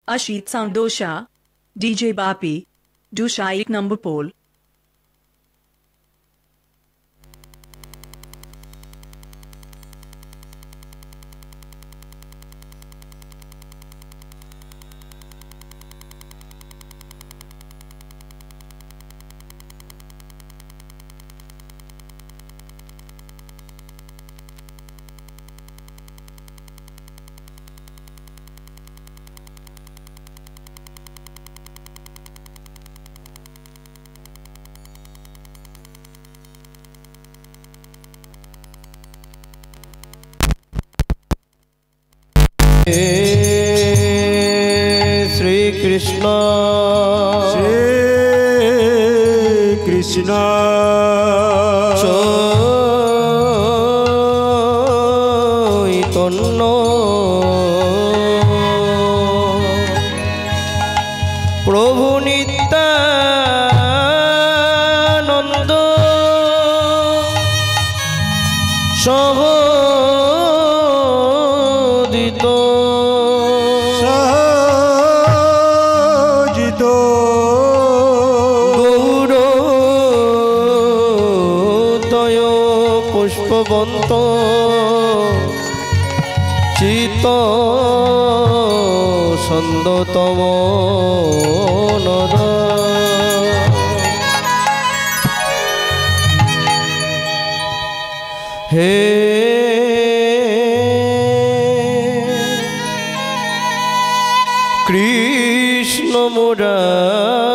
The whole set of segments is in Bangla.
Ashit Sound Dosha, DJ Bapi, Dusha 1 number pole. Shri Krishna Chaitanya Prabhu Nityananda Sahodito Pushpabanta চিত সন্দতম নর হে কৃষ্ণ মুরারি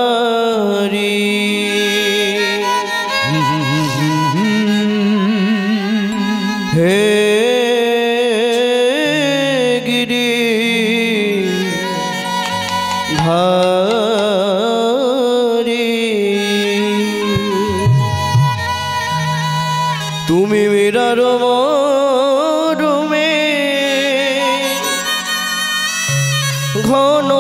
হে গিরি ধারি তুমি মিরার মরুমে ঘন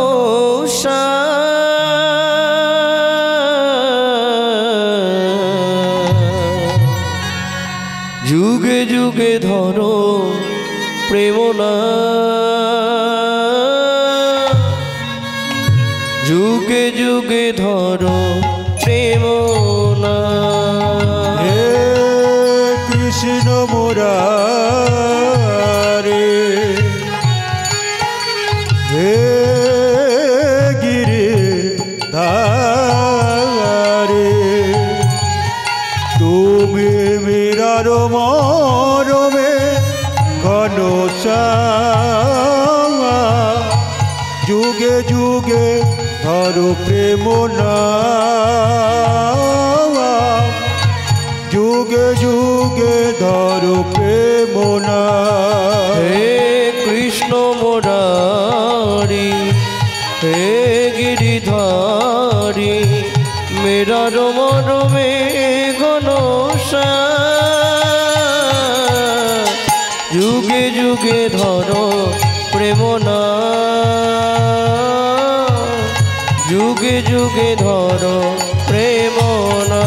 যুগে যুগে ধরো প্রেমনা যুগে যুগে ধরো প্রেমনা হে কৃষ্ণ মুরারি হে গিরি ধারি তুমি মিরার মরমে ঘন যুগে যুগে ধরো প্রেমনা যুগে যুগে ধরো প্রেমনা হে কৃষ্ণ মুরারি হে গিরিধারি মেরার মরমে ঘনশ্যাম যুগে যুগে ধরো প্রেমনা যুগে যুগে ধরো প্রেমনা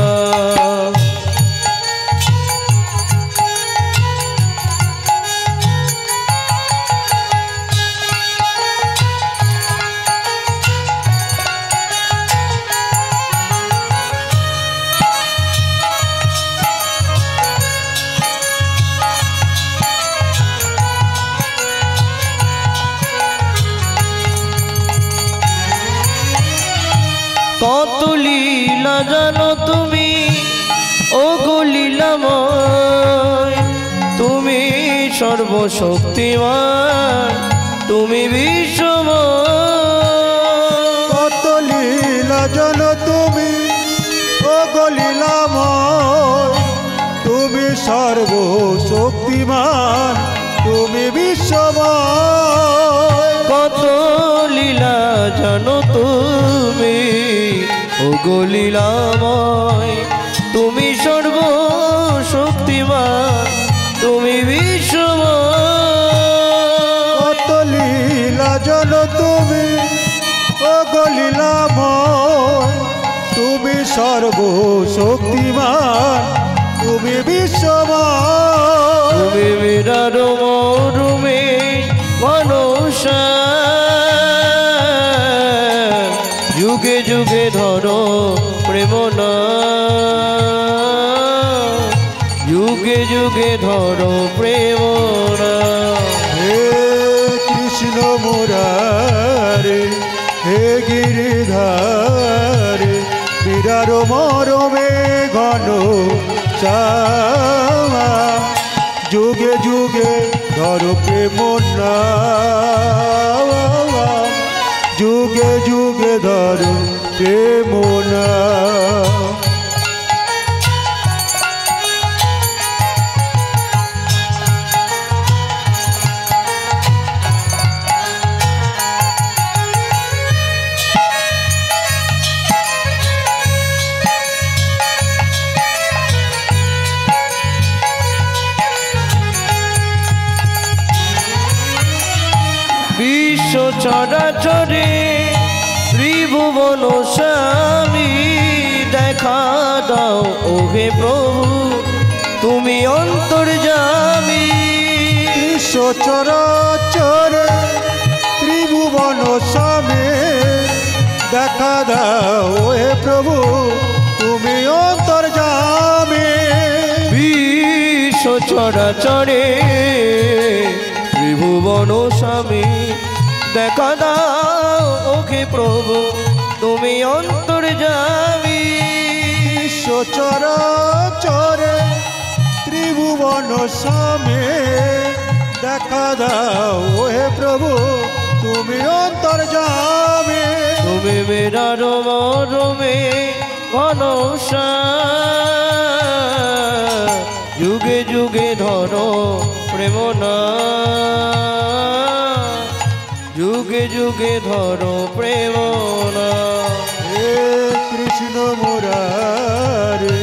কত লীলা জানো তুমি ও গো লীলাময় তুমি সর্বশক্তিমান তুমি বিশ্বময় কত লীলা জানো তুমি ও গো লীলাময় তুমি সর্বশক্তিমান তুমি বিশ্বময় কত লীলা জানো তুমি ও গো লীলাময় তুমি সর্বশক্তিমান তুমি বিশ্বময় কত লীলা জানো তুমি ও গো লীলাময় তুমি সর্বশক্তিমান তুমি বিশ্বময় তুমি বিরাট মরুমে ঘনশ্যাম যুগে যুগে ধরো প্রেম না যুগে যুগে ধরো প্রেম না হে কৃষ্ণ মুরারে হে গিরিধারে বিরার মরমে ঘন চাওয়া যুগে যুগে ধরো প্রেম না যুগে যুগে ধরো প্রেম না বিশ্ব চরাচরে ত্রিভুবন স্বামী দেখা দাও ওহে প্রভু তুমি অন্তর্যামী বিশ্ব চরাচরে ত্রিভুবন স্বামী দেখা দাও হে প্রভু তুমি অন্তর্যামী বিশ্ব চরাচরে ত্রিভুবন স্বামী দেখা দাও ওকে প্রভু তুমি অন্তর্যামী বিশ্ব চরাচরে ত্রিভুবন স্বামী দেখা দাও হে প্রভু তুমি অন্তর্যামী তুমি বেড়ার মরমে ঘনশ্যা যুগে যুগে ধরো প্রেম না যুগে যুগে ধরো প্রেম না হে কৃষ্ণ মুরারে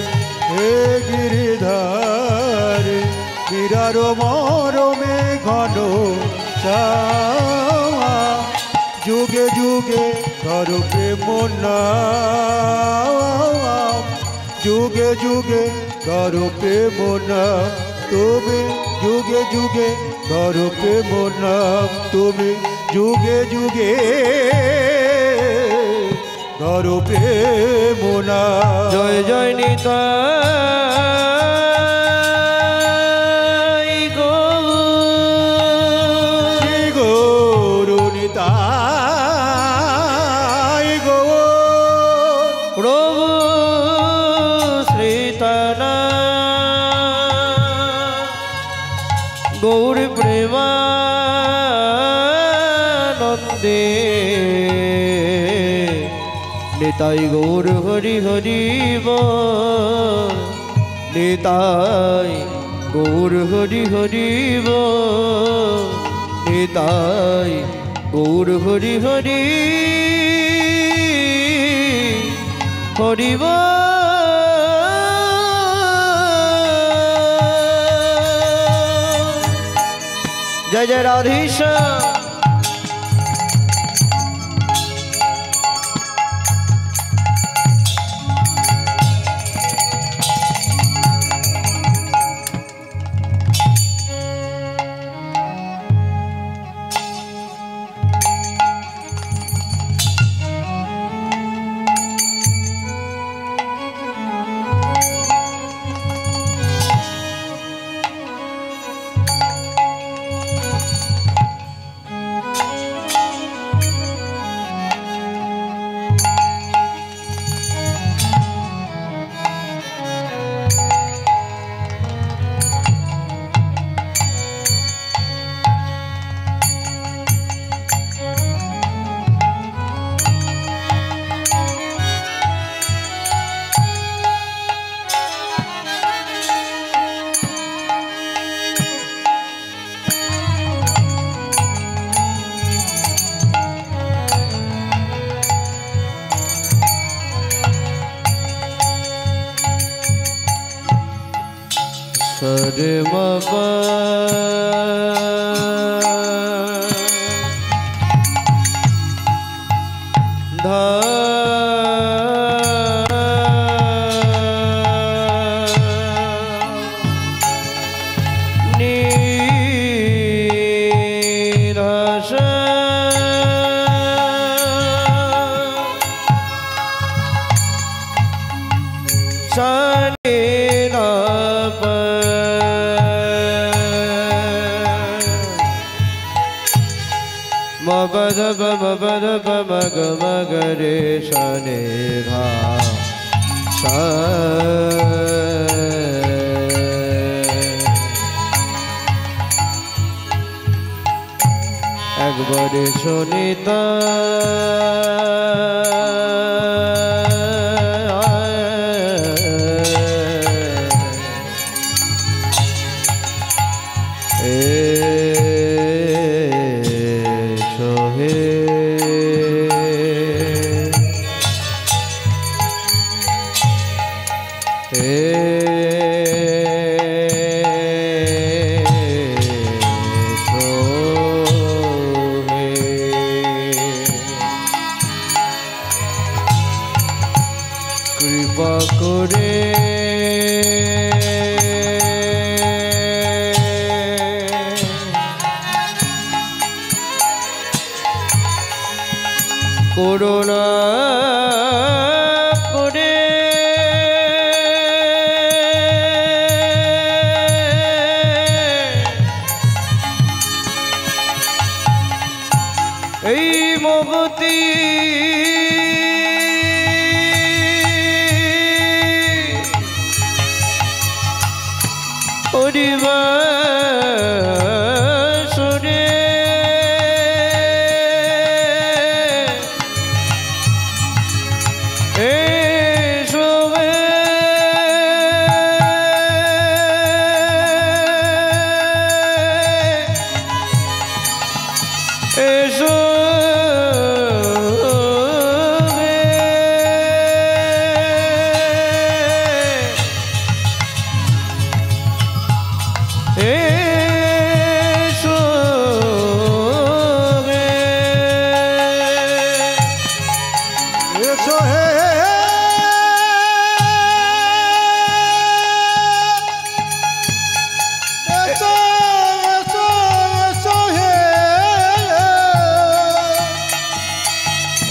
হে গিরিধারে বিরার মরমে ঘন চাওয়া যুগে যুগে ধরো প্রেম না যুগে যুগে ধরো প্রেম না তুমি যুগে যুগে ধরো প্রেম না তুমি যুগে যুগে ধরো প্রেম না জয় জয় নিতাই শ্রী গৌর নিতাই গৌর প্রভু শ্রীতনা গৌর প্রেমানন্দে নিতাই গৌর হরি হরি বল নিতাই গৌর হরি হরি বল নিতাই গৌর হরি হরি হরি বল জয় জয় রাধেশ্যাম সরে বাবা ধা নি ধা সা সানি না পা মবদ মগ মগ রে সানি ধা সা একবারে শুনিতা কৃপা করে করুণা করে এই মগতি পরিবাসরে এসবে এসো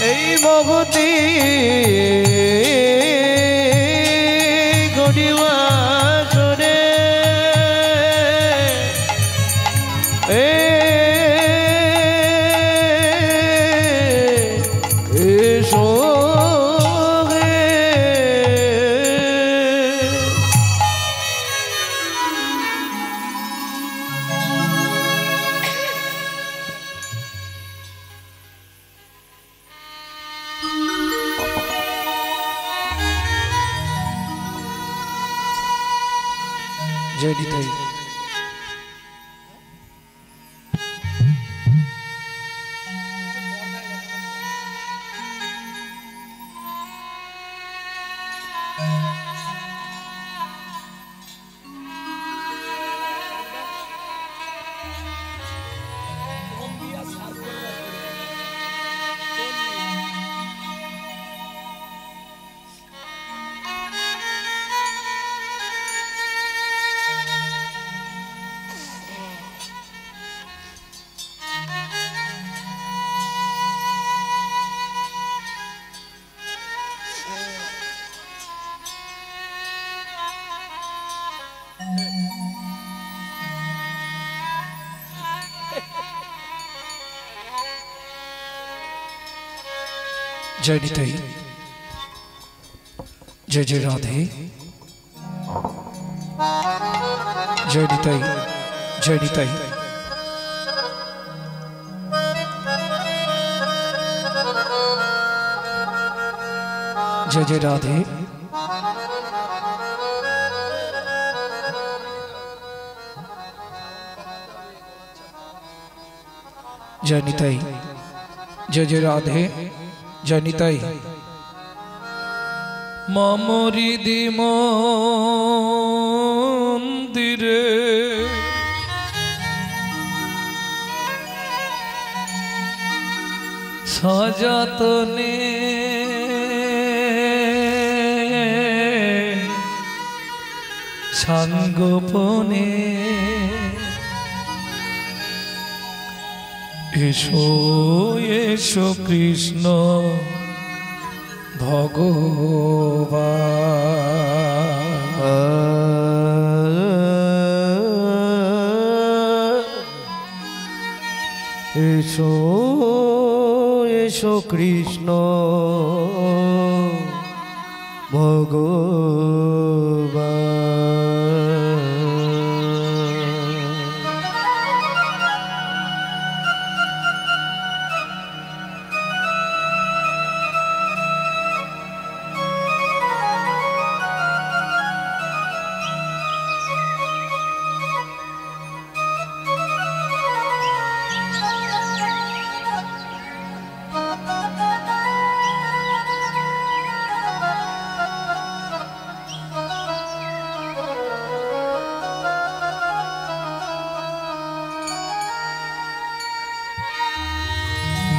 এই মগতি গরিবাসরে এসো जय निताई जय निताई जय जय राधे जय निताई जय निताई जय जय राधे जय निताई जय जय राधे जय निताई ममरिदि मन्दिरे सजातने सांगोपने एसो एसो कृष्ण ভগবান। এসো এসো কৃষ্ণ ভগবান।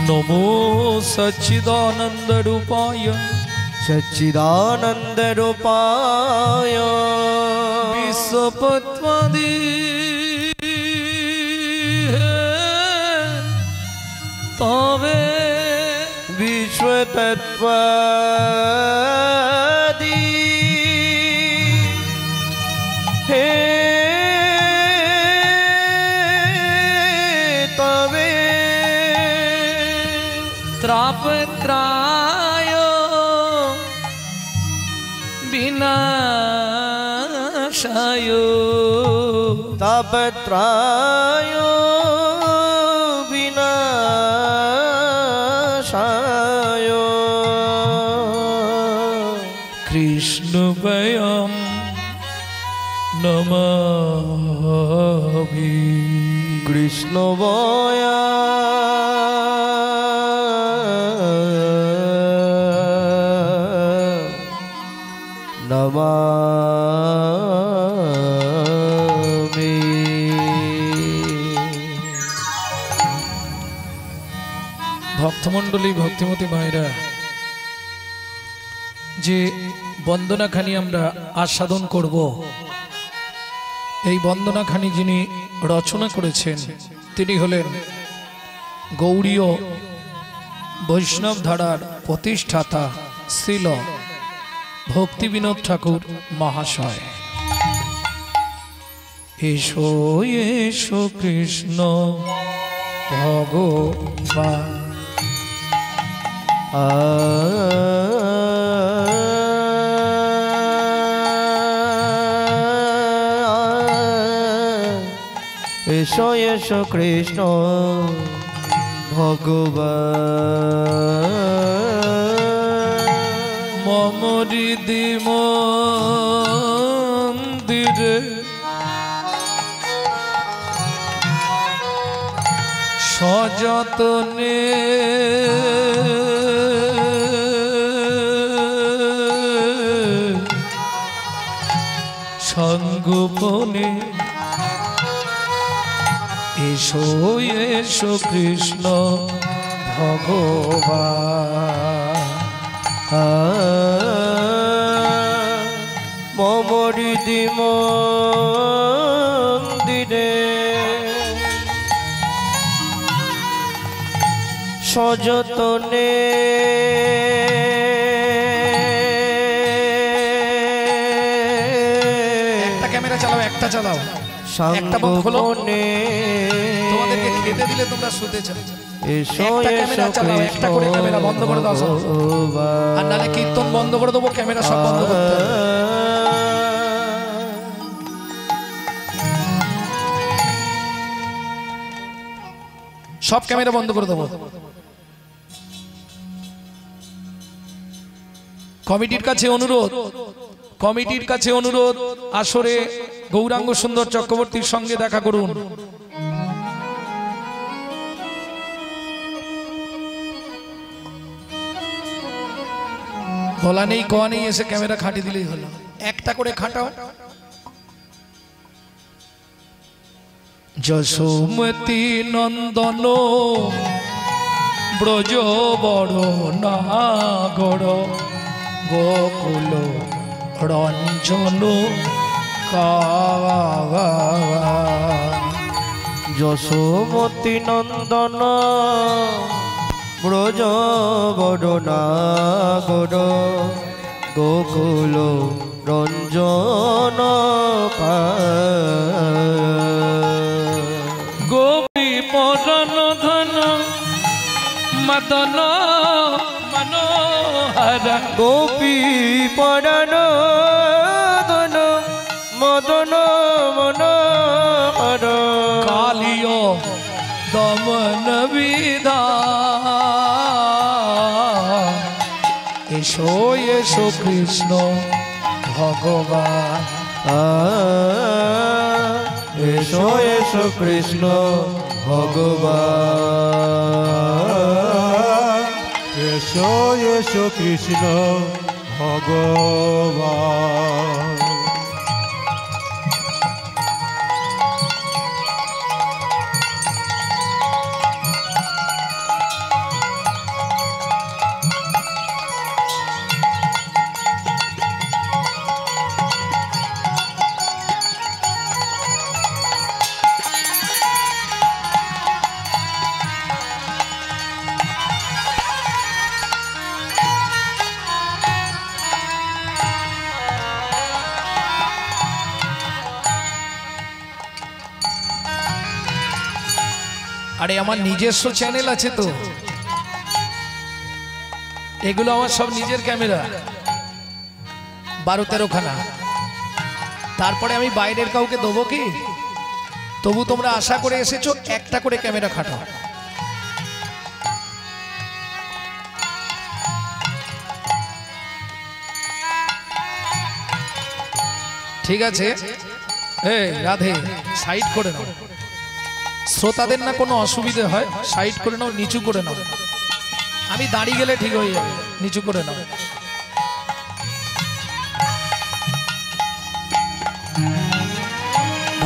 नमो सच्चिदानंद रूपाय सच्चिदानंद रूपाय विश्वपत्वदे तवे विश्व तत्वादि हे तवे त्रापत्राय विनाशाय तापत्राय विनाशाय कृष्ण वयं नमामि। कृष्ण वया नमामि। ভক্তমণ্ডলী ভক্তিমতী মায়েরা, যে বন্দনাখানি আমরা আস্বাদন করব, এই বন্দনাখানি যিনি রচনা করেছেন তিনি হলেন গৌড়ীয় বৈষ্ণব ধারার প্রতিষ্ঠাতা শ্রীল ভক্তি বিনোদ ঠাকুর মহাশয়। এসো এসো কৃষ্ণ ভগবান। এসো এসো কৃষ্ণ ভগবান। মম হৃদি মন্দিরে সযতনে সঙ্গোপনে এসো এসো কৃষ্ণ ভগবান। মম হৃদি মন্দিরে সযতনে একটা ক্যামেরা চালাও, একটা চালাও, একটা বন্ধ খোলো। তোমাদেরকে খেতে দিলে তোমরা শুতে চাও। একটা ক্যামেরা চালাও, একটা করে ক্যামেরা বন্ধ করে দাও সব। আর নালে কীর্তন বন্ধ করে দেবো, ক্যামেরা সব বন্ধ করতে হবে। সব ক্যামেরা বন্ধ করে দেবো। কমিটির কাছে অনুরোধ, আসরে গৌরাঙ্গ সুন্দর চক্রবর্তীর সঙ্গে দেখা করুন। বলা নেই কোয়া নেই, এসে ক্যামেরা খাটি দিলেই হলো। একটা করে খাটাও। যশোমতী নন্দন ব্রজ বড় নাগর গোকুল রঞ্জন কাবা। যশোমতী নন্দন ব্রজ বদনাগর গোকুল রঞ্জন গোপী পরণ ধন মদন মনোহর গোপী পরণ ধন মদন মনোহর কালিয় দমন বিধান এসো এসো কৃষ্ণ ভগবান এসো এসো কৃষ্ণ ভগবান এসো এসো কৃষ্ণ ভগবান আরে আমার নিজস্ব চ্যানেল আছে তো, এগুলো আমার সব নিজের ক্যামেরা 12-13 খানা। তারপরে আমি বাইরের কাউকে দেবো কি? তবু তোমরা আশা করে এসেছো একটা করে ক্যামেরা খাটাও। ঠিক আছে, রাধে সাইড করে নাও, শ্রোতাদের না কোনো অসুবিধে হয়, সাইড করে নাও, নিচু করে নাও। আমি দাঁড়িয়ে গেলে ঠিক হয়ে যাবে, নিচু করে নাও।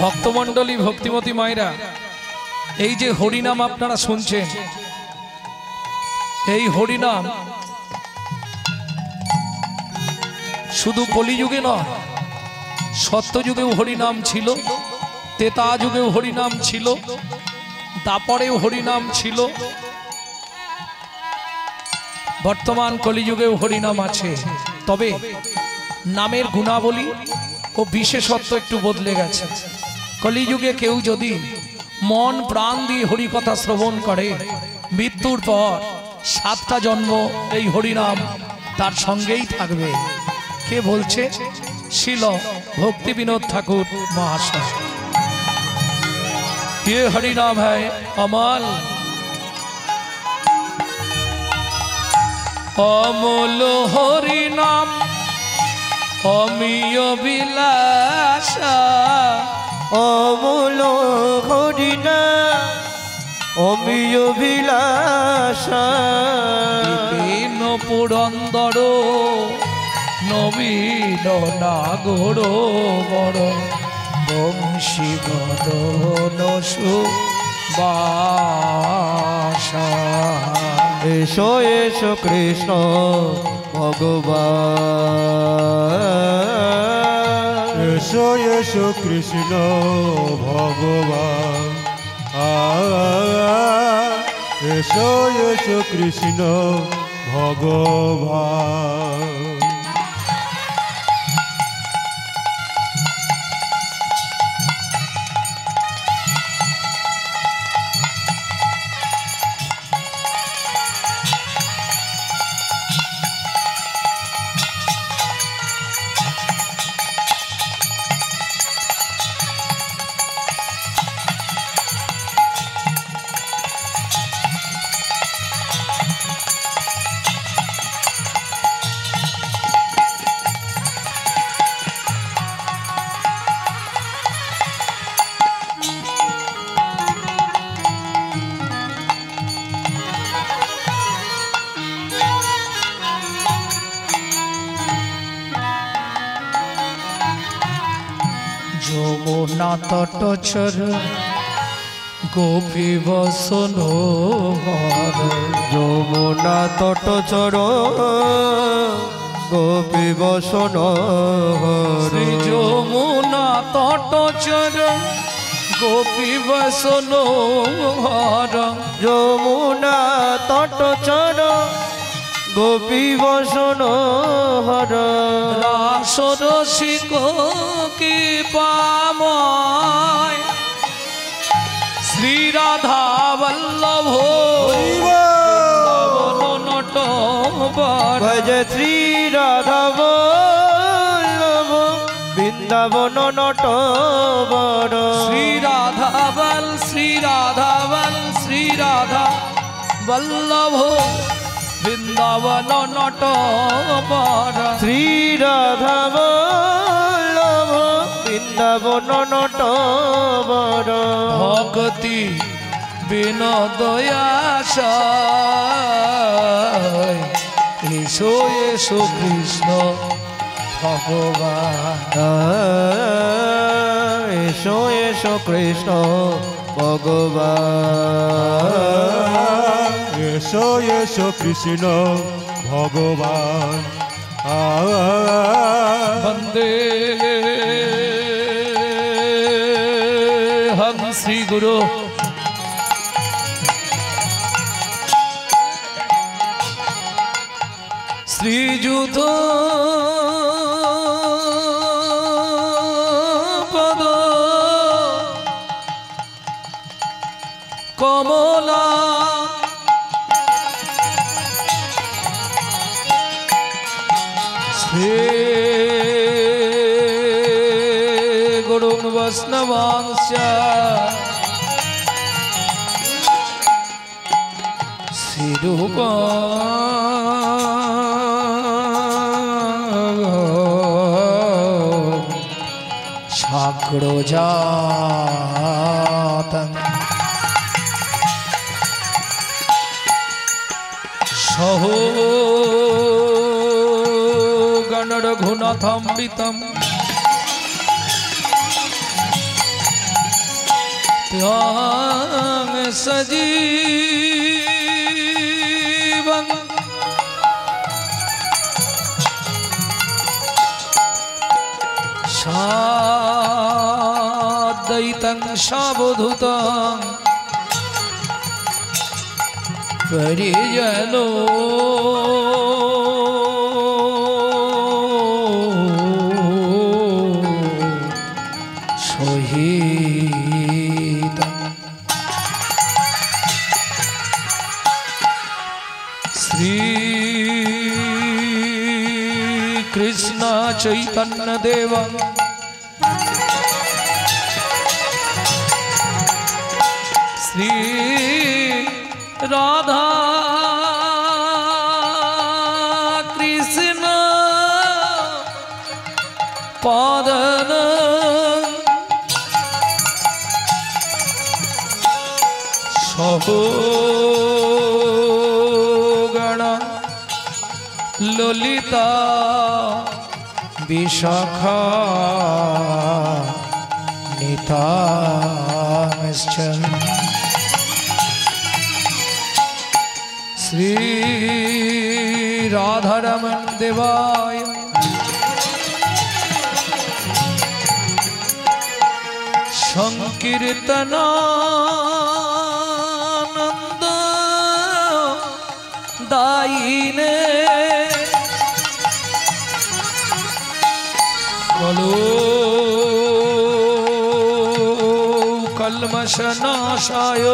ভক্তমণ্ডলী, ভক্তিমতী মায়েরা, এই যে হরিনাম আপনারা শুনছেন, এই হরিনাম শুধু কলিযুগে নয়, সত্যযুগেও হরিনাম ছিল, তেতা যুগেও হরিনাম ছিল, তারপরেও হরিনাম ছিল, বর্তমান কলিযুগেও হরিনাম আছে। তবে নামের গুণাবলী ও বিশেষত্ব একটু বদলে গেছে। কলিযুগে কেউ যদি মন প্রাণ দিয়ে হরিকথা শ্রবণ করে, মৃত্যুর পর 7টা জন্ম এই হরিনাম তার সঙ্গেই থাকবে। কে বলছে? শিল ভক্তি বিনোদ ঠাকুর মহাশয়। ये हरि नाम है अमल, अमूल हरि नाम अमीय বিলাসা, অমূল হরি নাম অমিয় বিলাসা, বিপিন পুরন্দর নবীন নাগর বড় বংশী বদন সুবাসা। এসো এসো কৃষ্ণ ভগবান এসো এসো কৃষ্ণ ভগবান এসো এসো কৃষ্ণ ভগবান। যমুনা তটচর গোপী বসন যমুনা তটচর গোপী বসন শ্রী যমুনা তটচর গোপী বসন হর যমুনা তট চর গোপী বসন হর রাসরসিক কি পাময় শ্রী রাধা বল্লভ নট ভজ শ্রী রাধা বল্লভ বৃন্দাবন নট বর শ্রী রাধা বল শ্রী রাধা বল শ্রী রাধা বল্লভ বৃন্দাবন নট বর শ্রী রাধা বল্লভ বৃন্দাবন নট বর ভক্তি বিনোদয়াশয় এসো এসো কৃষ্ণ ভগবান এসো এসো কৃষ্ণ ভগবান এসো এসো কৃষ্ণ ভগবান বন্দে হম শ্রী গুরু শ্রীযুত পদ কমলা শ্রী গুরু বৈষ্ণবাংশ শ্রীরূপ সাগ্রজাতং সহ গণরঘুনাথামৃতম ত্যাং সজীবং সাদ্বৈতং সাবধূতং পরিজনো সহিত শ্রী কৃষ্ণ চৈতন্য দেব শ্রী রাধা কৃষ্ণ পাদন সহগণ ললিতা বিশাখা নিতাশ্চ শ্রী রাধারমণ দেবায় সংকীর্তনানন্দ দায়িনে বলো কলমশনাশায়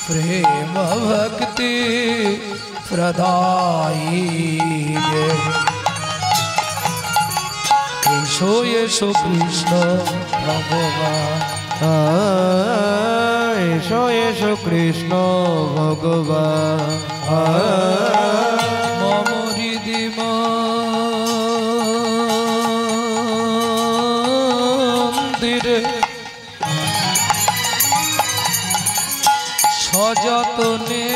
प्रेम भक्ति प्रदायी ईशो येशो कृष्ण भगवान এসো এসো কৃষ্ণ ভগবান মম হৃদি মন্দিরে সযতনে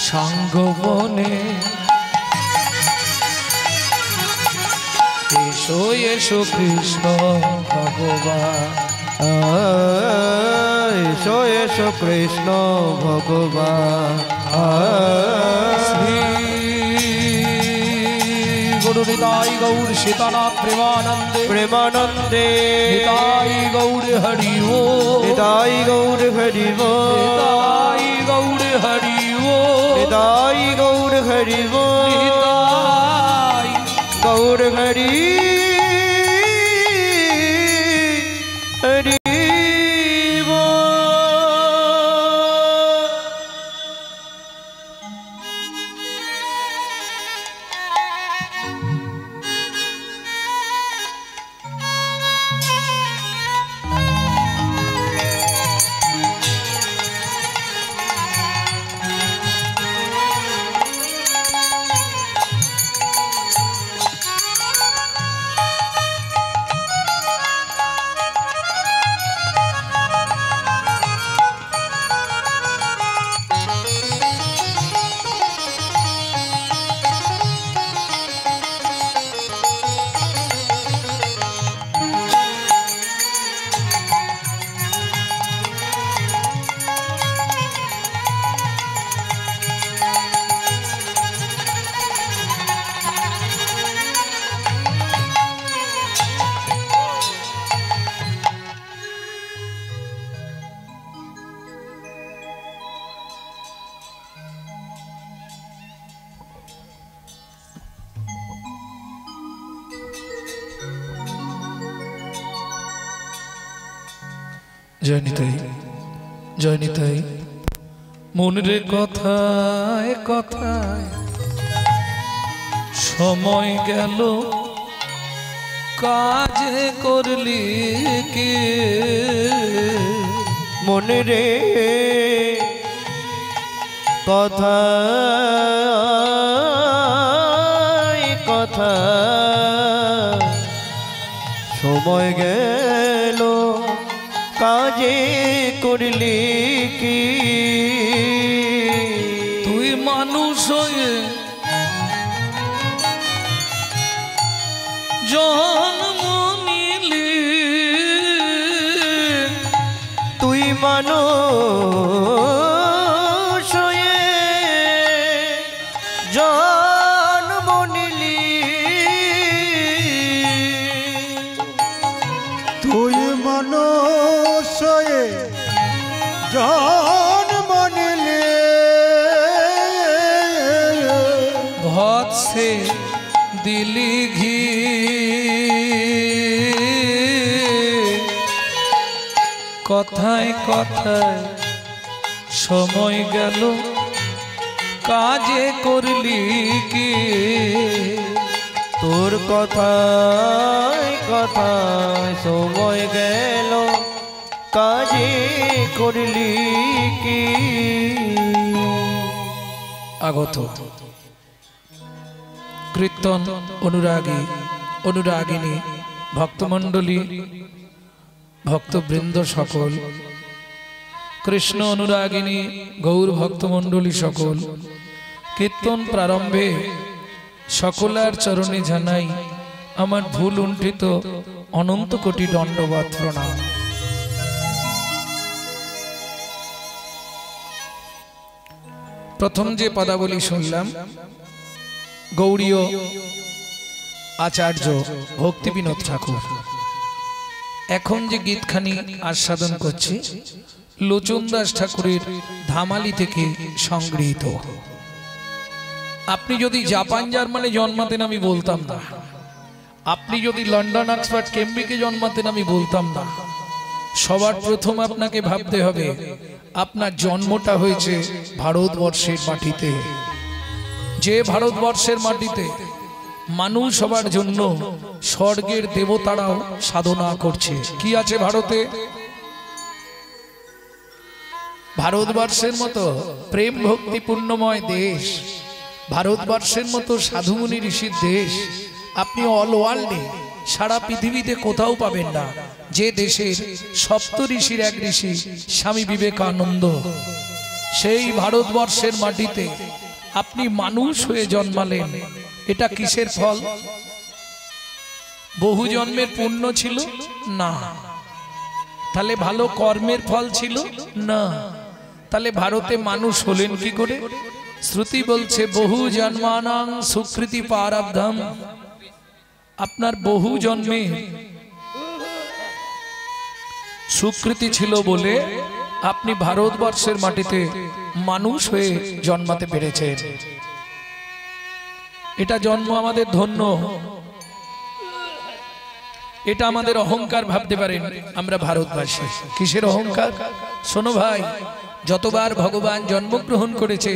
সাঙ্গবনে এসো এসো কৃষ্ণ ভগবান এসো এসো কৃষ্ণ ভগবান শ্রী গুরু নিতাই গৌর সীতানাথ প্রেমানন্দে প্রেমানন্দে নিতাই গৌর হরি ও নিতাই গৌর হরি ও নিতাই গৌর হরি ও নিতাই গৌর হরি ও নিতাই গৌর হরি হরি জয় নিতাই জয় নিতাই। মনের কথায় কথায় সময় গেল কাজে করলি কে মনে রে কথা কথা সময় গেল কাজে করলি কি তুই মানুষ হয়ে জন্ম নিলি তুই মানুষ হয়ে জন্ম নিলি তুই মানুষ হয়ে জন্ম নিলি ভাত সে দিলি ঘি কথায় কথায় সময় গেল কাজে করলি কি তোর কথায় কথায় সময় গেল কাজে করলি কি আগত কীর্তন অনুরাগী অনুরাগিনী ভক্তমণ্ডলী ভক্তবৃন্দ সকল কৃষ্ণ অনুরাগিনী গৌর ভক্তমণ্ডলী সকল কীর্তন প্রারম্ভে সকলের চরণে জানাই আমার ভুল উণ্ঠিত অনন্ত কোটি দণ্ডবাদ প্রণাম। প্রথম যে পদাবলী শুনলাম গৌড়ীয় আচার্য ভক্তি বিনোদ ঠাকুর। এখন যে গীতখানি আস্বাদন করছি লোচন দাস ঠাকুরের ধামালি থেকে সংগৃহীত। আপনি যদি জাপান জার্মানে জন্মাতেন আমি বলতাম না, আপনি যদি লন্ডন অক্সফোর্ড কেমব্রিজে জন্মাতেন আমি বলতাম না। সবার প্রথম আপনাকে ভাবতে হবে আপনার জন্মটা হয়েছে ভারতবর্ষের মাটিতে। যে ভারতবর্ষের মাটিতে মানুষ সবার জন্য স্বর্গের দেবতারাও সাধনা করছে। কি আছে ভারতে? ভারতবর্ষের মতো প্রেম ভক্তি পূর্ণময় দেশ, ভারতবর্ষের মতো সাধুমুনি ঋষির দেশ আপনি অল ওয়ার্ল্ডে সারা পৃথিবীতে কোথাও পাবেন না। যে দেশের সপ্ত ঋষির এক ঋষি স্বামী বিবেকানন্দ, সেই ভারতবর্ষের মাটিতে আপনি মানুষ হয়ে জন্মালেন। এটা কিসের ফল? বহু জন্মের পুণ্য ছিল না? তাহলে ভালো কর্মের ফল ছিল না? তাহলে ভারতে মানুষ হলেন কি করে? শ্রুতি বলছে বহু জন্মানাং সুকৃতি প্রারব্ধম আপনার বহু জন্মে সুকৃতি ছিল বলে আপনি ভারতবর্ষের মাটিতে মানুষ হয়ে জন্মাতে পেরেছেন। এটা জন্ম আমাদের ধন্য। এটা আমাদের অহংকার ভাবতে পারেন আমরা ভারতবাসী। কিসের অহংকার? শোনো ভাই, যতবার ভগবান জন্মগ্রহণ করেছে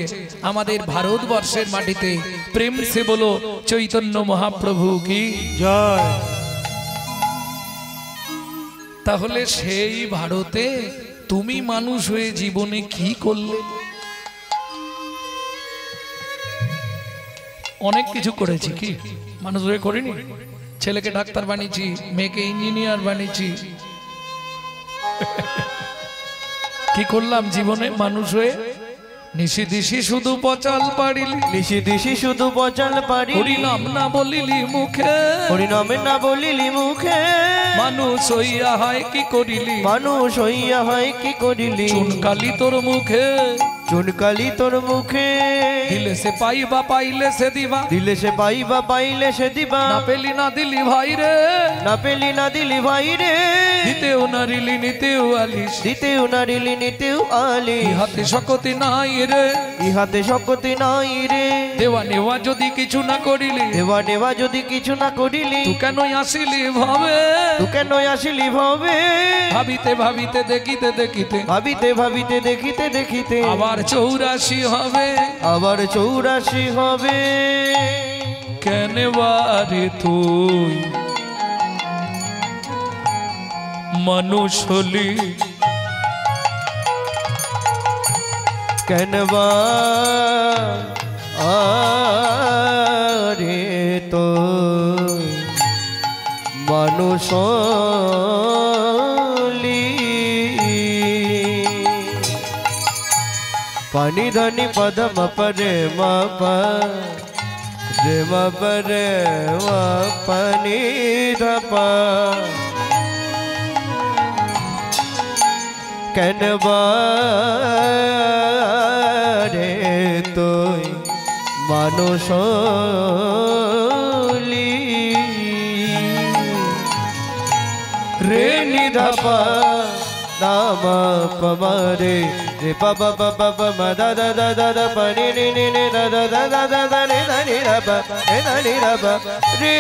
আমাদের ভারতবর্ষের মাটিতে, প্রেম সে বলো চৈতন্য মহাপ্রভু কি জয়। তাহলে সেই ভারতে তুমি মানুষ হয়ে জীবনে কি করলে? অনেক কিছু করেছি, কি মানুষ হয়ে করিনি? ছেলেকে ডাক্তার বানিয়েছি, মেয়েকে ইঞ্জিনিয়ার বানিয়েছি। কি করলাম জীবনে মানুষ হয়ে? নিশি দিশি শুধু পচাল পারিলি, নিশি দিশি শুধু পচাল পারিলি, হরিনাম না বলিলি মুখে, হরিনামে না বলিলি মুখে, মানুষ হইয়া হয় কি করিলি, মানুষ হইয়া হয় কি করিলি, চুনকালি তোর মুখে, চুনকালি তোর মুখে, দিলে সে পাইবা পাইলে সে দিবা, দিলে সে পাইবা পাইলে সে দিবা, না পেলি না দিলি ভাই রে, না পেলি না দিলি ভাই রে, দিতেও নারিলি নিতেও আলিস, দিতেও নারিলি নিতেও আলি, ইহাতে শকতি নাই রে, ইহাতে শক্তি নাই রে, দেওয়া নেওয়া যদি কিছু না করিলি, দেওয়া নেওয়া যদি কিছু না করিলি, তুই কেন আসিলি ভাবে, তুই কেন আসিলি ভাবে, ভাবিতে ভাবিতে দেখিতে দেখিতে, ভাবিতে ভাবিতে দেখিতে দেখিতে, আবার 84 হবে, আবার 84 হবে, কেন বারে তুই মানুষ হলি, কেন বা আরে তো মানুষ হলি, পানি ধনি পদম পরে মা রে মা পরে মা পানি ধপা, কেন রে তুই মানুষ হলি, রে নিধপা নামা পমারে রে পাপা পাপা পমা দাদা দাদা দা পানি নি নি নি দাদা দাদা দাদা রে নি রাবা রে নি রাবা রে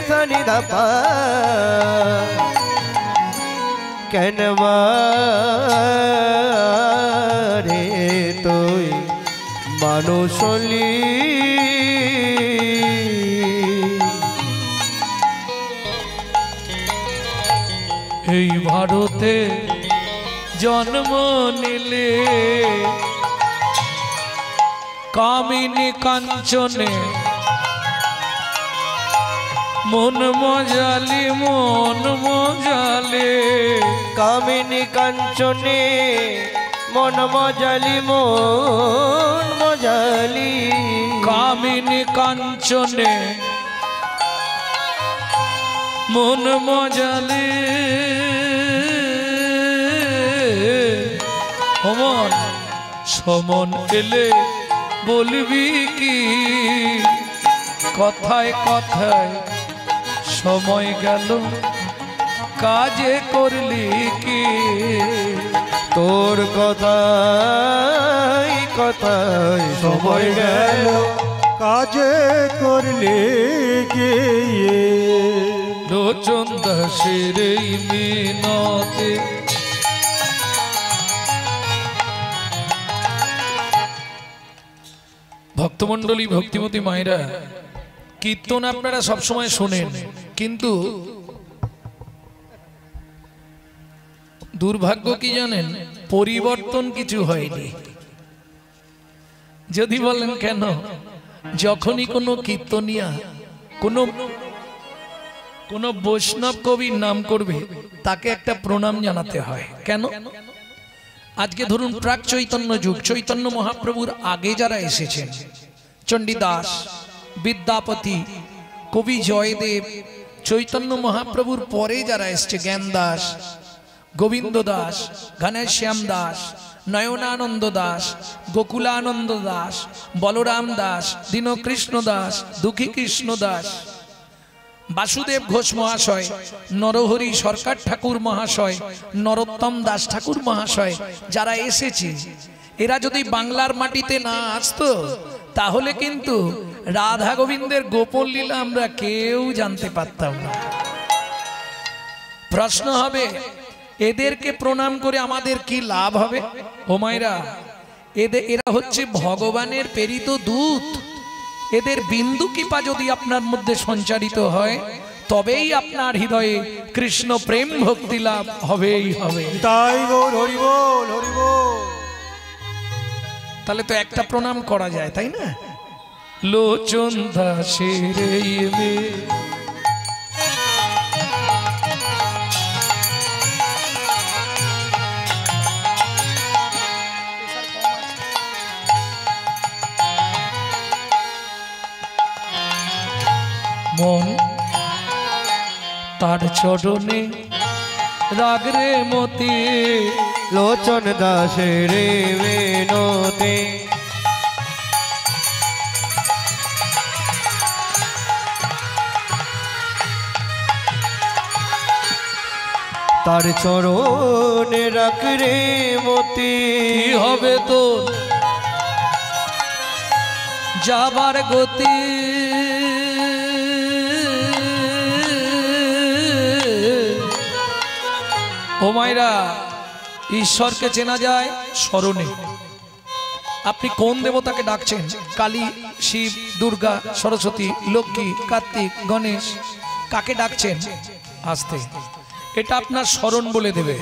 ধনি ধপা, কেন রে তুই মানুষ হলি, এই ভারতে জন্ম নিলে কামিনী কাঞ্চনে, মন মজালি মন মজালে, কামিনী কাঞ্চনে মন মজালি মন মজালি, কামিনী কাঞ্চনে মন মজালে, সমন সমন এলে বলবি কি, কথায় কথায় সময় গেল কাজে করলি কি, তোর কথায় কথায় সময় গেল কাজে করলে কে লোচন দাসের এই মিনতে, ভক্তমণ্ডলী ভক্তিমতী মায়েরা, কীর্তন আপনারা সবসময় শোনেন, কিন্তু দুর্ভাগ্য কি জানেন, পরিবর্তন কিছু হয়নি। যদি বলেন কেন, যখনই কোনো কীর্তনিয়া কোন বৈষ্ণব কবির নাম করবে তাকে একটা প্রণাম জানাতে হয়। কেন? আজকে ধরুন প্রাক চৈতন্য যুগ, চৈতন্য মহাপ্রভুর আগে যারা এসেছেন, চণ্ডীদাস, বিদ্যাপতি, কবি জয়দেব, চৈতন্য মহাপ্রভুর পরে যারা এসছে, জ্ঞান দাস, গোবিন্দ দাস, ঘনশ্যাম দাস, নয়নানন্দ দাস, গোকুলানন্দ দাস, বলরাম দাস, দীনকৃষ্ণ দাস, দুঃখী কৃষ্ণ দাস, বাসুদেব ঘোষ মহাশয়, নরহরি সরকার ঠাকুর মহাশয়, নরোত্তম দাস ঠাকুর মহাশয় যারা এসেছে, এরা যদি বাংলার মাটিতে না আসতো তাহলে কিন্তু রাধা গোবিন্দের গোপন লীলা আমরা কেউ জানতে পারতাম না। প্রশ্ন হবে, এদেরকে প্রণাম করে আমাদের কি লাভ হবে? ও মায়েরা, এরা হচ্ছে ভগবানের প্রেরিত দূত। এদের বিন্দু কৃপা যদি আপনার মধ্যে সঞ্চারিত হয় তবেই আপনার হৃদয়ে কৃষ্ণ প্রেম ভক্তি লাভ হবেই হবে। তাই গৌর হরি বল, হরি বল। তাহলে তো একটা প্রণাম করা যায়, তাই না? লোচন দাসের মন তার চরণে রাগরে মতি, লোচন দাসের বিনতে তার চরণে রাখরে মতি। হবে তো যাবার গতি, ও মায়েরা, ঈশ্বরকে চেনা যায় স্মরণে। আপনি কোন দেবতাকে ডাকছেন? কালী, শিব, দুর্গা, সরস্বতী, লক্ষ্মী, কার্তিক, গণেশ, কাকে ডাকছেন? আস্তে, এটা আপনার স্মরণ বলে দেবে।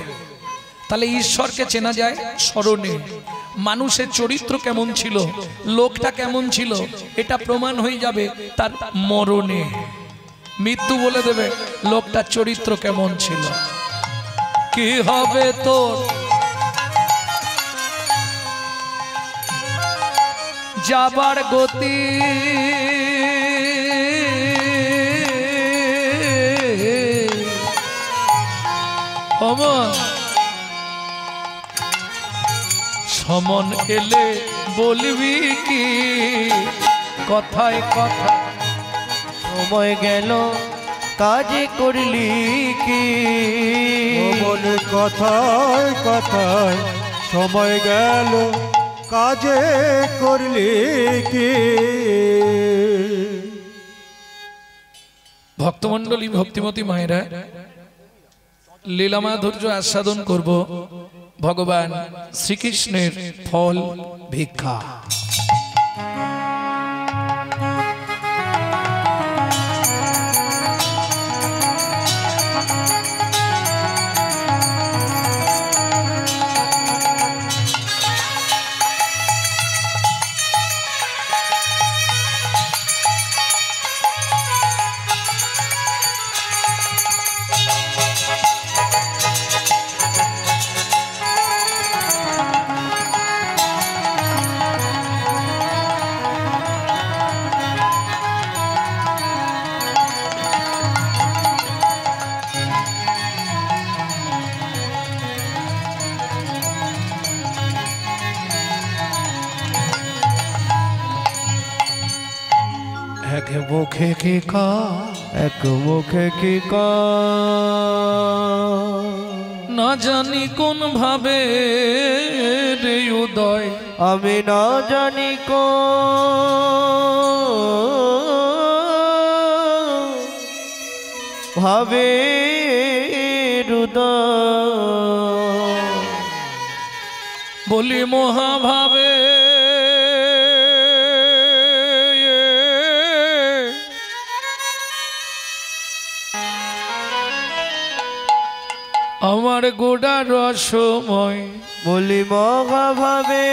তাহলে ঈশ্বরকে চেনা যায় স্মরণে। মানুষের চরিত্র কেমন ছিল, লোকটা কেমন ছিল, এটা প্রমাণ হয়ে যাবে তার মরণে। মৃত্যু বলে দেবে লোকটার চরিত্র কেমন ছিল। কি হবে তোর যাবার গতি, অমন সমন এলে বলবি কি কথায় কথা, সময় গেল কাজে করলি কি, মনে কথায় কথায় সময় গেল কাজে করলি কি। ভক্তমণ্ডলী, ভক্তিমতী মায়েরা, লীলা মাধুর্য আস্বাদন করব ভগবান শ্রীকৃষ্ণের ফল ভিক্ষা। এক মুখে কি কা, এক মুখে কি কা, না জানি কোন ভাবে রে উদয়, আমি না জানি কোন ভাবে হৃদয়, বলি মহাভাবে আমার গোড়া রসময়, বলি মহাভাবে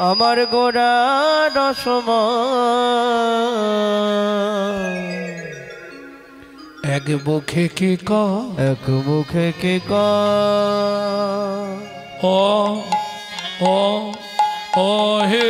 আমার গোড়া রসময়, এক মুখে কি ক, এক মুখে কি ক, ও ও ও হে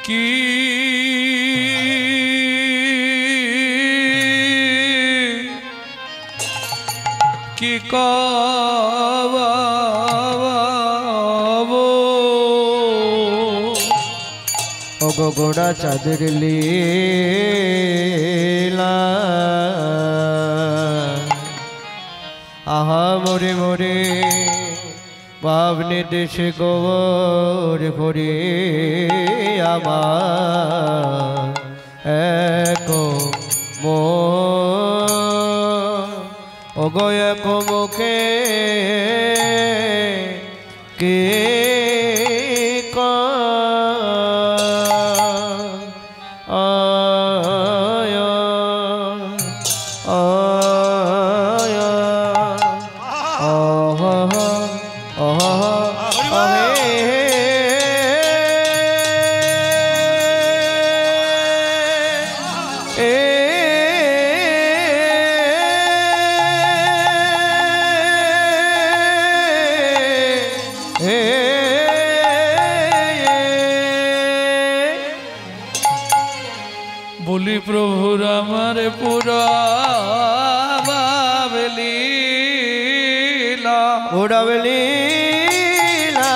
কি কি কাবাবো ও গোড়া চাঁদের লীলা আহা মোরে মোরে ভাবনে দেশে গোবর ভরে আমার এক ওগো এক মুখে কে বলি প্রভুর আমার পুরা লীলা লীলা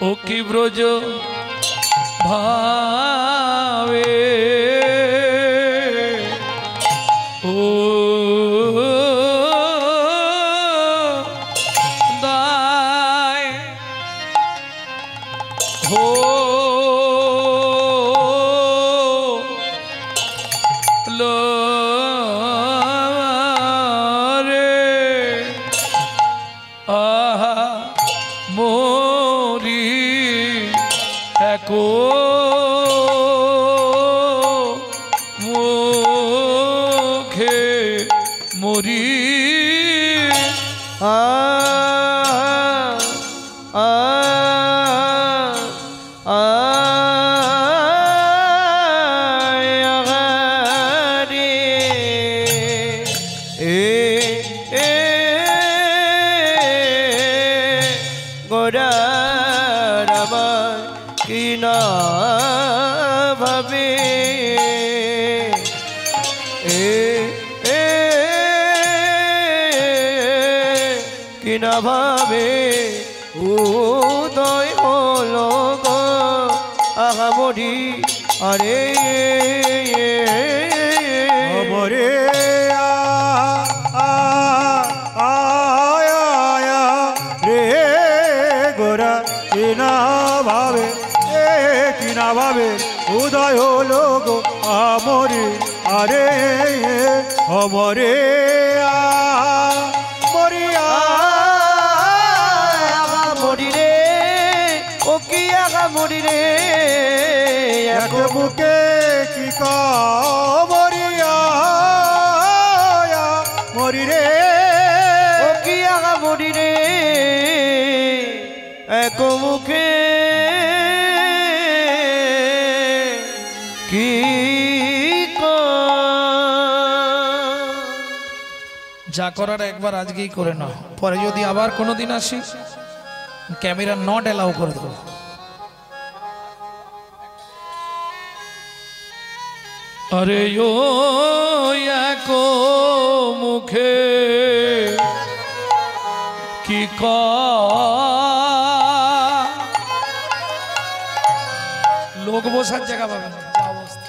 ও কি ব্রজ ভাবে ও দায় হো লো রে আহা মোরি একো মুখে মরি গোড়ার আমার কি না ভাবে কি না ভাবে উদয় হলো গো আহামরি আরে আমরে রে গোরা কিনা ভাবে উদয় হলো গো আমরে আরে অমরে মরিয়া মরি রে ও কি আগা মরি রে এক বুকে কি মরিয়া মরি রে ও কি আগা মরি রে এক মুখে কি যা করার একবার আজকেই করে নাও, পরে যদি আবার কোনোদিন আসি ক্যামেরা নট অ্যালাউ করে দেবো। আরে ও এক মুখে কি লোক বসার জায়গা পাবে না, যা অবস্থা।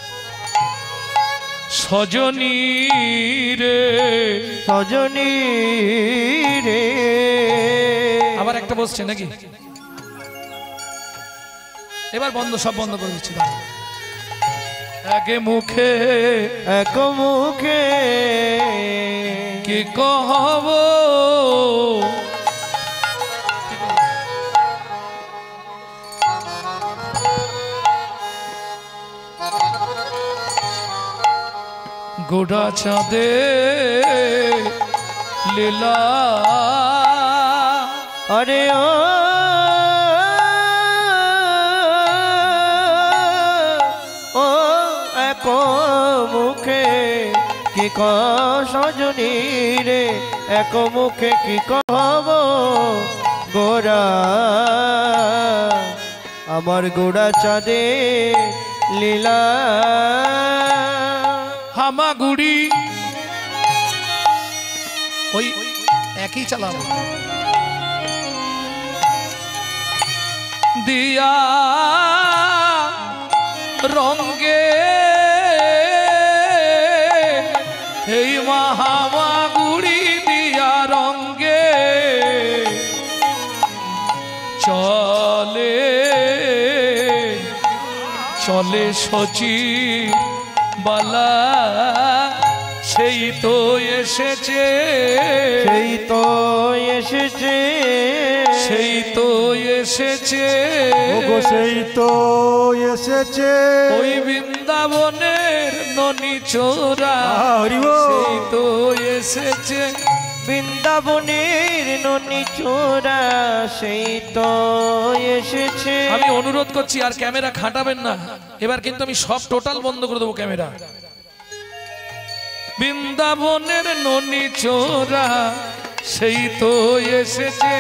সজনী রে সজনী রে আবার একটা বসছে নাকি? এবার বন্ধ, সব বন্ধ করে দিচ্ছি। একে মুখে এক মুখে কি কহব গোড়া চাঁদে লীলা আরে ও এক এক মুখে কি সজনী রে, এক মুখে কি কব গোরা, আমার গোড়া চাঁদে লীলা। হামাগুড়ি ওই একই চালাবো। দিয়া রঙ্গে এই হামাগুড়ি দিয়া রঙ্গে চলে চলে সচি বালা, সেই তো এসেছে, সেই তো এসেছে, সেই তো এসেছে, ওগো সেই তো এসেছে, ওই বৃন্দাবনের ননি চোরা, সেই তো এসেছে, বৃন্দাবনের ননি চোরা, সেই তো এসেছে। আমি অনুরোধ করছি আর ক্যামেরা খাটাবেন না, এবার কিন্তু আমি সব টোটাল বন্ধ করে দেবো ক্যামেরা। বৃন্দাবনের ননি চোরা, সেই তো এসেছে,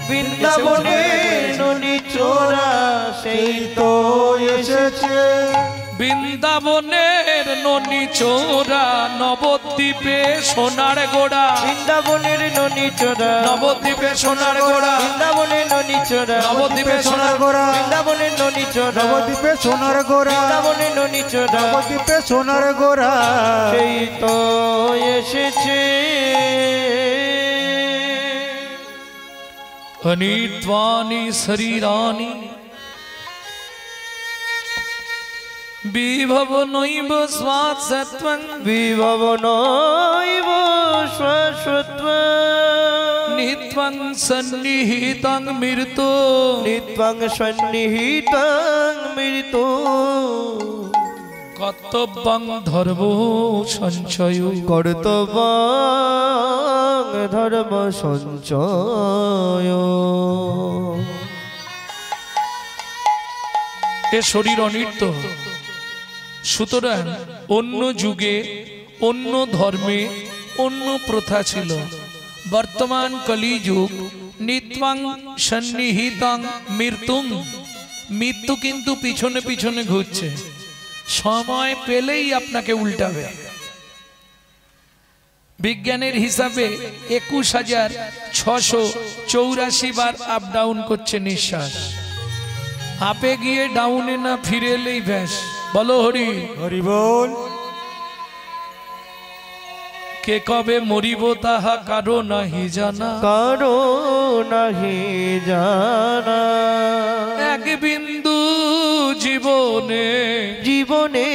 বৃন্দাবনের ননি চোরা, সেই তো এসেছে, বৃন্দাবনের ননি চোরা, নবদ্বীপে সোনার গোড়া, বৃন্দাবনের ননি চোরা, নবদ্বীপে সোনার গোড়া, বৃন্দাবনের ননি চোরা, নবদ্বীপে সোনার গোড়া, বৃন্দাবনের ননি চোরা, নবদ্বীপে সোনার গোড়া, বৃন্দাবনের ননি চোরা, নবদ্বীপে সোনার গোড়া, সেই তো এসেছে। অনিত্বানি শরীরানি বিভব নৈব স্বাসত্বং, বিভব নৈব শাশ্বত্বং, নিত্বং সন্নিহিতং মৃত্যু, নিত্বং সন্নিহিতং মৃত্যু, কর্তব্যং ধর্ম সঞ্চয়, কর্তব্যং ধর্ম সঞ্চয়। এ শরীর অনিত্য, সুতরাং অন্য যুগে অন্য ধর্মে অন্য প্রথা ছিল। বর্তমান কলিযুগ নিত্বং সন্নিহিতং মৃত্যুং, মৃত্যু কিন্তু পিছনে পিছনে ঘুরছে, সময় পেলেই আপনাকে উল্টাবে। বিজ্ঞানের হিসাবে 21,684 বার আপ ডাউন করছে নিঃশ্বাস, আপে গিয়ে ডাউনে না ফিরে এলেই ব্যাস। বলো হরি হরি বল। কে কবে মরিব তাহা কারো নাহি জানা, কারো নাহি জানা, এক বিন্দু জীবনে জীবনে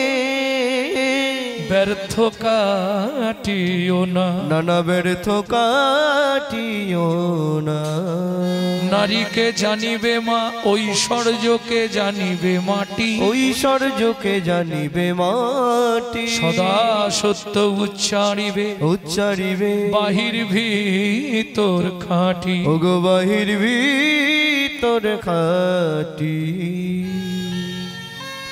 ব্যর্থ কাটিও না, নানা ব্যর্থ কাটিও না। নারীকে জানিবে মা, ঐশ্বর্যকে জানিবে মাটি, ঐশ্বর্যকে জানিবে মাটি, সদা সত্য উচ্চারিবে, উচ্চারিবে বাহির ভিতর খাঁটি, ওগো বাহির ভিতর খাঁটি।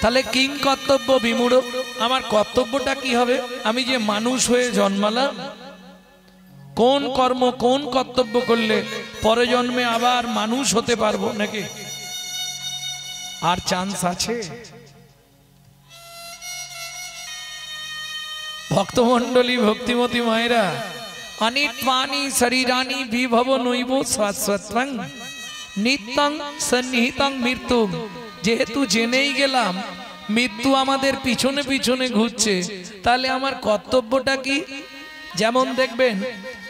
তাহলে কিং কর্তব্য বিমূঢ়, আমার কর্তব্যটা কি হবে? আমি যে মানুষ হয়ে জন্মালাম, কোন কর্ম কোন কর্তব্য করলে পরে জন্মে আবার মানুষ হতে পারবো নাকি? আর চান্স আছে? ভক্তমণ্ডলী, ভক্তিমতী মায়েরা, অনিত্বানি শরীরানি বিভব নৈব শাশ্বত্বং, নিত্যং সন্নিহিতং মৃত্যুং। যেহেতু জেনেই গেলাম মৃত্যু আমাদের পিছনে পিছনে ঘুরছে, তাহলে আমার কর্তব্যটা কি? যেমন দেখবেন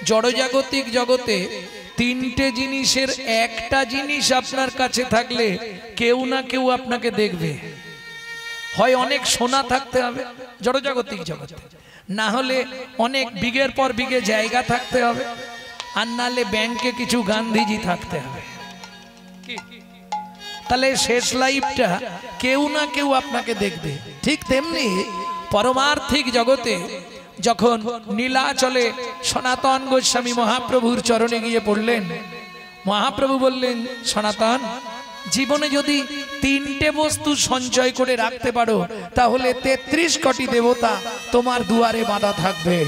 জড়জাগতিক জগতে তিনটে জিনিসের একটা জিনিস আপনার কাছে থাকলে কেউ না কেউ আপনাকে দেখবে। হয় অনেক সোনা থাকতে হবে জড়জাগতিক জগতে, না হলে অনেক বিঘের পর বিঘে জায়গা থাকতে হবে, আর নাহলে ব্যাংকে কিছু গান্ধীজি থাকতে হবে। তাহলে শেষ লাইফটা কেউ না কেউ আপনাকে দেখবে। ঠিক তেমনি পরমার্থিক জগতে যখন নীলাচলে সনাতন গোস্বামী মহাপ্রভুর চরণে গিয়ে পড়লেন, মহাপ্রভু বললেন, সনাতন জীবনে যদি 3টে বস্তু সঞ্চয় করে রাখতে পারো তাহলে 33 কোটি দেবতা তোমার দুয়ারে বাঁধা থাকবে।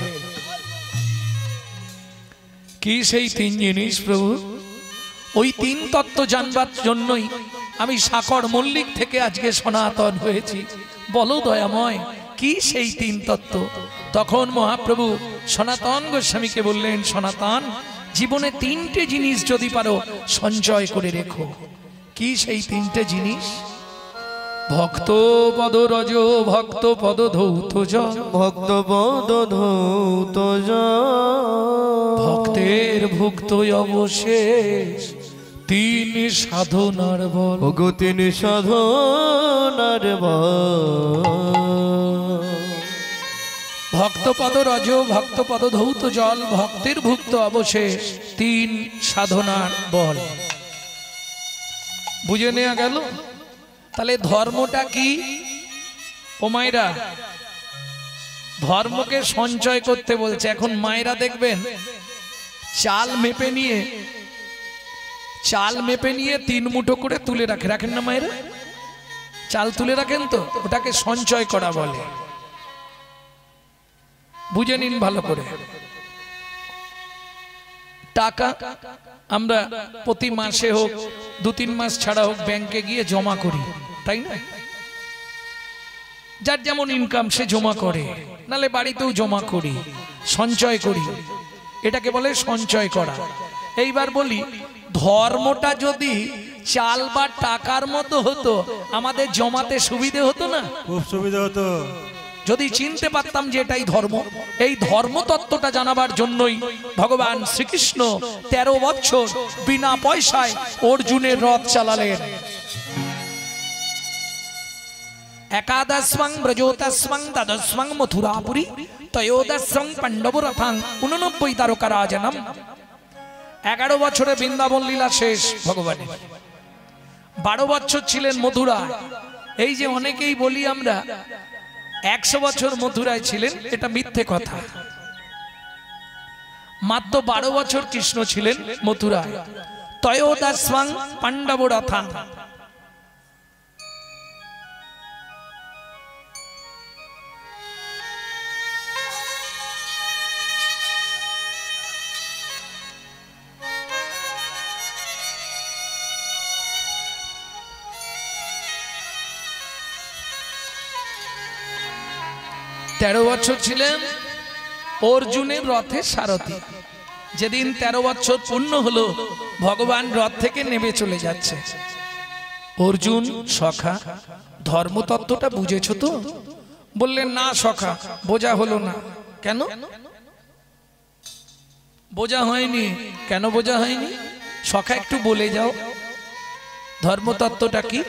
কি সেই 3 জিনিস প্রভু? ওই 3 তত্ত্ব জানবার জন্যই আমি সাকর মল্লিক থেকে আজকে সনাতন হয়েছি। বলো দয়াময়, কি সেই 3 তত্ত্ব? তখন মহাপ্রভু সনাতন গোস্বামীকে বললেন, সনাতন, জীবনে 3টে জিনিস যদি পারো সঞ্চয় করে রেখো। কি সেই 3টে জিনিস? ভক্ত পদ রজ, ভক্ত পদ ধৌত জল, ভক্ত পদ ধৌত জল, ভক্তের ভুক্ত অবশেষ 3 সাধনার বল। ওগো 3 সাধনার বল। ভক্ত পদ রজ, ভক্ত পদ ধৌত জল, ভক্তের ভুক্ত অবশেষ 3 সাধনার বল। বুঝে নেওয়া গেল? তাহলে ধর্মটা কি? ও মায়েরা, ধর্মকে সঞ্চয় করতে বলছে। এখন মায়েরা দেখবেন চাল মেপে নিয়ে 3 মুঠো করে তুলে রাখেন না মায়েরা? চাল তুলে রাখেন তো, ওটাকে সঞ্চয় করা বলে। বুঝে নিন ভালো করে। টাকা আমরা প্রতি মাসে হোক 2-3 মাস ছাড়া হোক ব্যাংকে গিয়ে জমা করি, তাই না? যার যেমন ইনকাম সে জমা করে, নালে বাড়িতেও জমা করি, সঞ্চয় করি। এটাকে বলে সঞ্চয় করা। এইবার বলি, ধর্মটা যদি চাল বা টাকার মতো হতো আমাদের জমাতে সুবিধে হতো না? খুব সুবিধা হতো। যদি চিনতে পারতাম যে এটাই ধর্ম। এই ধর্ম তত্ত্বটা জানাবার জন্যই ভগবান শ্রীকৃষ্ণ 13 বছর বিনা পয়সায় অর্জুনের রথ চালালেন। একাদশং ব্রজোতস্মং দ্বাদশং মথুরাপুরী ত্রয়োদশং পাণ্ডবরথাং 89 তারকারাজনম। 11 বছরে বৃন্দাবন লীলা শেষ ভগবানের। 12 বছর ছিলেন মথুরায়। এই যে অনেকেই বলি আমরা 100 বছর মথুরায় ছিলেন, এটা মিথ্যে কথা। মাত্র 12 বছর কৃষ্ণ ছিলেন মথুরায়। ত্রয়োদশং পাণ্ডবরথাং। তেরো বছর ছিলেন অর্জুনের রথের সারথি। যেদিন 13 বছর পূর্ণ হলো ভগবান রথ থেকে নেমে চলে যাচ্ছে। অর্জুন, সখা, ধর্মতত্ত্বটা বুঝেছ তো? বললেন, না সখা, বোঝা হলো না। কেন বোঝা হয়নি? কেন বোঝা হয়নি সখা, একটু বলে যাও ধর্মতত্ত্বটা কি?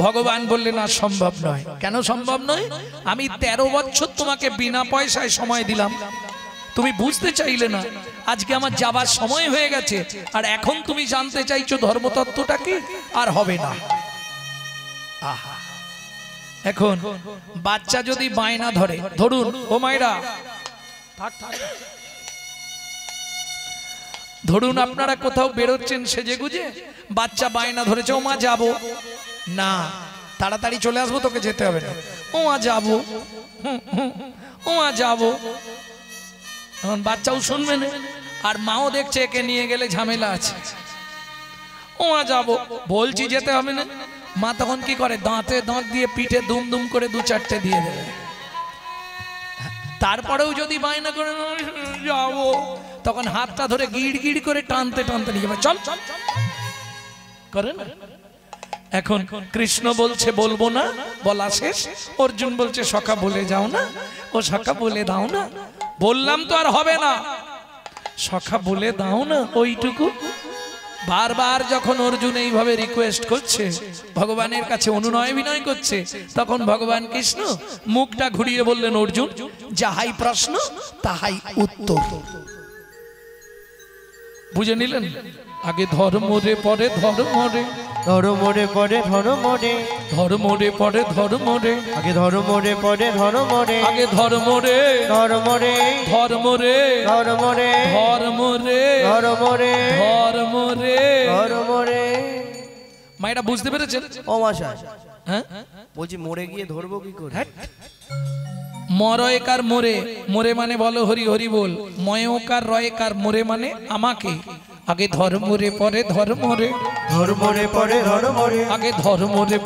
ভগবান বললেন, না, সম্ভব নয়। কেন সম্ভব নয়? আমি 13 বছর তোমাকে বিনা পয়সায় সময় দিলাম, তুমি বুঝতে চাইলে না। আজকে আমার যাবার সময় হয়ে গেছে, আর এখন তুমি জানতে চাইছো ধর্মতত্ত্বটা কি? আর হবে না। আহা, এখন বাচ্চা যদি বায়না ধরে, ধরুন ও মায়েরা, ধরুন আপনারা কোথাও বেরোচ্ছেন সেজে গুজে, বাচ্চা বায়না ধরেছে, ও মা যাবো না, তাড়াতাড়ি চলে আসবো, তোকে যেতে হবে না। ও মা যাবো, ও মা যাবো। এখন বাচ্চাও শুনবে না, আর মাও দেখছে একে নিয়ে গেলে ঝামেলা আছে। ও মা যাবো, বলছি যেতে হবে না। মা তখন কি করে, দাঁতে দাঁত দিয়ে পিঠে দুম দুম করে 2-4টে দিয়ে দেবে। তারপরেও যদি বায়না করে যাবো, তখন হাতটা ধরে গিড় গিড় করে টানতে টানতে নিয়ে যাবে, চল করে না। এখন কৃষ্ণ বলছে বলবো না, বলা শেষ। অর্জুন বলছে, সখা বলে যাও না। ও সখা বলে দাও না। বললাম তো আর হবে না, সখা বলে দাও না, ওইটুকু। বারবার যখন অর্জুন এইভাবে রিকোয়েস্ট করছে, ভগবানের কাছে অনুনয় বিনয় করছে, তখন ভগবান কৃষ্ণ মুখটা ঘুরিয়ে বললেন, অর্জুন, যাহাই প্রশ্ন তাহাই উত্তর। বুঝে নিলেন? আগে ধর্ম রে, পরে ধর্ম রে, ধর্ম রে পরে ধর্ম রে, ধর্ম রে পরে ধর্ম রে, আগে ধর্ম রে পরে ধর্ম রে, আগে ধর্ম রে, ধর্ম রে, ধর্ম রে, ধর্ম রে, ধর্ম রে, ধর্ম রে, ধর্ম রে। ধর্ম রে। মায়েরা বুঝতে পেরেছেন? ও মশাই হ্যাঁ বলছি মরে গিয়ে ধরবো কি করে? মরয়কার মোরে, মোরে মানে বলো হরি হরি বল। ময়কার রয়কার মোরে মানে আমাকে। আগে ধর্মরে পরে ধর্মরে, ধর্মরে পরে ধর্মরে আগে ধর্মরে